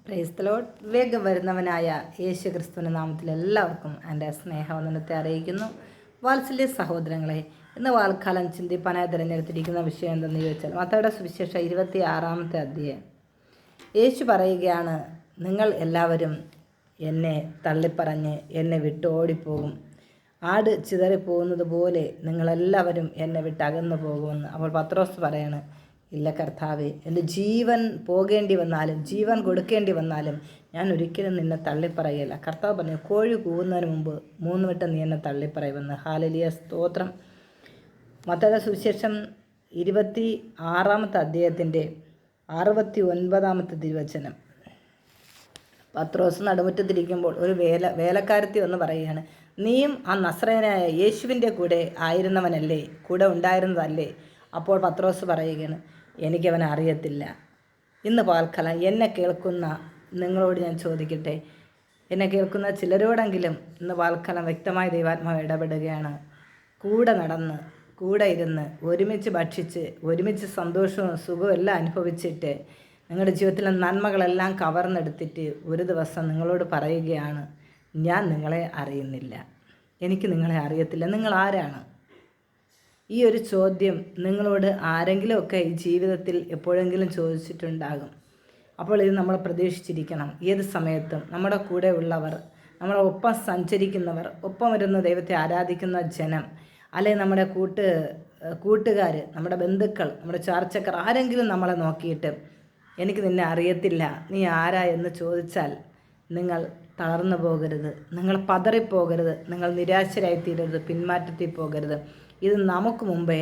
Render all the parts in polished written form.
Praise the Lord. വേഗം വരുന്നവനായ യേശു ക്രിസ്തുവിൻ്റെ നാമത്തിൽ എല്ലാവർക്കും എൻ്റെ സ്നേഹവന്ദനത്തെ അറിയിക്കുന്നു. വാത്സല്യ സഹോദരങ്ങളെ, ഇന്ന് വാൽക്കാലം ചിന്തിപ്പാനായി തിരഞ്ഞെടുത്തിരിക്കുന്ന വിഷയം എന്തെന്ന് ചോദിച്ചാൽ മത്തായിയുടെ സുവിശേഷം 26-ാമത്തെ അധ്യായം. യേശു പറയുകയാണ്, നിങ്ങൾ എല്ലാവരും എന്നെ തള്ളിപ്പറഞ്ഞ് എന്നെ വിട്ട് ഓടിപ്പോകും. ആട് ചിതറിപ്പോകുന്നത് പോലെ നിങ്ങളെല്ലാവരും എന്നെ വിട്ട് അകന്നു പോകുമെന്ന്. അപ്പോൾ പത്രോസ് പറയാണ്, ഇല്ല കർത്താവേ, എൻ്റെ ജീവൻ പോകേണ്ടി വന്നാലും ജീവൻ കൊടുക്കേണ്ടി വന്നാലും ഞാൻ ഒരിക്കലും നിന്നെ തള്ളിപ്പറയില്ല. കർത്താവ് പറഞ്ഞു, കോഴി കൂവുന്നതിന് മുമ്പ് 3 വട്ടം നീ എന്നെ തള്ളിപ്പറയുമെന്ന്. ഹല്ലേലൂയ, സ്തോത്രം. മത്തായിയുടെ സുവിശേഷം 26-ാമത്തെ അധ്യായത്തിൻ്റെ 69-ാമത്തെ തിരുവചനം. പത്രോസ് നടുമുറ്റത്തിരിക്കുമ്പോൾ ഒരു വേലക്കാരത്തി ഒന്ന് പറയുകയാണ്, നീയും ആ നസ്രയനായ യേശുവിൻ്റെ കൂടെ ആയിരുന്നവനല്ലേ, കൂടെ ഉണ്ടായിരുന്നതല്ലേ? അപ്പോൾ പത്രോസ് പറയുകയാണ്, എനിക്കവനെ അറിയത്തില്ല. ഇന്ന് പകൽക്കാലം എന്നെ കേൾക്കുന്ന നിങ്ങളോട് ഞാൻ ചോദിക്കട്ടെ, എന്നെ കേൾക്കുന്ന ചിലരോടെങ്കിലും ഇന്ന് പകൽക്കാലം വ്യക്തമായി ദൈവാത്മാവ് ഇടപെടുകയാണ്. കൂടെ നടന്ന്, കൂടെ ഇരുന്ന്, ഒരുമിച്ച് ഭക്ഷിച്ച്, ഒരുമിച്ച് സന്തോഷവും സുഖവും എല്ലാം അനുഭവിച്ചിട്ട് നിങ്ങളുടെ ജീവിതത്തിലെ നന്മകളെല്ലാം കവർന്നെടുത്തിട്ട് ഒരു ദിവസം നിങ്ങളോട് പറയുകയാണ്, ഞാൻ നിങ്ങളെ അറിയുന്നില്ല, എനിക്ക് നിങ്ങളെ അറിയത്തില്ല. നിങ്ങൾ ആരാണ്? ഈ ഒരു ചോദ്യം നിങ്ങളോട് ആരെങ്കിലുമൊക്കെ ഈ ജീവിതത്തിൽ എപ്പോഴെങ്കിലും ചോദിച്ചിട്ടുണ്ടാകും. അപ്പോൾ ഇത് നമ്മൾ പ്രതീക്ഷിച്ചിരിക്കണം. ഏത് സമയത്തും നമ്മുടെ കൂടെ ഉള്ളവർ, നമ്മളെ ഒപ്പം സഞ്ചരിക്കുന്നവർ, ഒപ്പം ഇരുന്ന് ദൈവത്തെ ആരാധിക്കുന്ന ജനം, അല്ലെങ്കിൽ നമ്മുടെ കൂട്ടുകാർ, നമ്മുടെ ബന്ധുക്കൾ, നമ്മുടെ ചാർച്ചക്കാർ, ആരെങ്കിലും നമ്മളെ നോക്കിയിട്ട് എനിക്ക് നിന്നെ അറിയത്തില്ല, നീ ആരാ എന്ന് ചോദിച്ചാൽ നിങ്ങൾ തളർന്നു പോകരുത്, നിങ്ങൾ പതറിപ്പോകരുത്, നിങ്ങൾ നിരാശരായിത്തീരരുത്, പിന്മാറ്റത്തിൽ പോകരുത്. ഇത് നമുക്ക് മുമ്പേ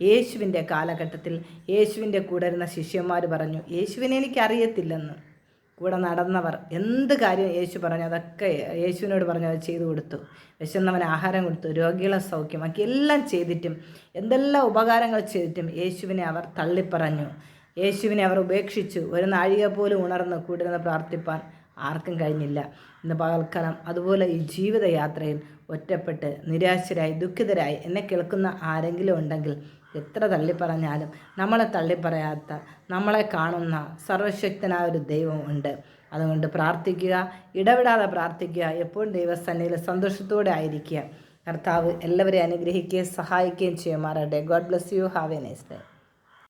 യേശുവിൻ്റെ കാലഘട്ടത്തിൽ യേശുവിൻ്റെ കൂടെ ഇരുന്ന ശിഷ്യന്മാർ പറഞ്ഞു, യേശുവിനെ എനിക്കറിയത്തില്ലെന്ന്. കൂടെ നടന്നവർ എന്ത് കാര്യം യേശു പറഞ്ഞു അതൊക്കെ യേശുവിനോട് പറഞ്ഞു, അത് ചെയ്തു കൊടുത്തു. വിശന്നവന് ആഹാരം കൊടുത്തു, രോഗികളെ സൗഖ്യമാക്കി, എല്ലാം ചെയ്തിട്ടും, എന്തെല്ലാം ഉപകാരങ്ങൾ ചെയ്തിട്ടും യേശുവിനെ അവർ തള്ളിപ്പറഞ്ഞു, യേശുവിനെ അവർ ഉപേക്ഷിച്ചു. ഒരു നാഴിക പോലും ഉണർന്ന് കൂടിരുന്ന് പ്രാർത്ഥിപ്പാൻ ആർക്കും കഴിഞ്ഞില്ല. ഇന്ന് പകൽക്കാലം അതുപോലെ ഈ ജീവിതയാത്രയിൽ ഒറ്റപ്പെട്ട് നിരാശരായി ദുഃഖിതരായി എന്നെ കേൾക്കുന്ന ആരെങ്കിലും ഉണ്ടെങ്കിൽ, എത്ര തള്ളിപ്പറഞ്ഞാലും നമ്മളെ തള്ളിപ്പറയാത്ത, നമ്മളെ കാണുന്ന സർവശക്തനായ ഒരു ദൈവം ഉണ്ട്. അതുകൊണ്ട് പ്രാർത്ഥിക്കുക, ഇടവിടാതെ പ്രാർത്ഥിക്കുക, എപ്പോഴും ദൈവസന്നിധിയിൽ സന്തോഷത്തോടെ ആയിരിക്കുക. കർത്താവ് എല്ലാവരെയും അനുഗ്രഹിക്കുകയും സഹായിക്കുകയും ചെയ്യുമാറാകട്ടെ. God bless you. Have A nice day.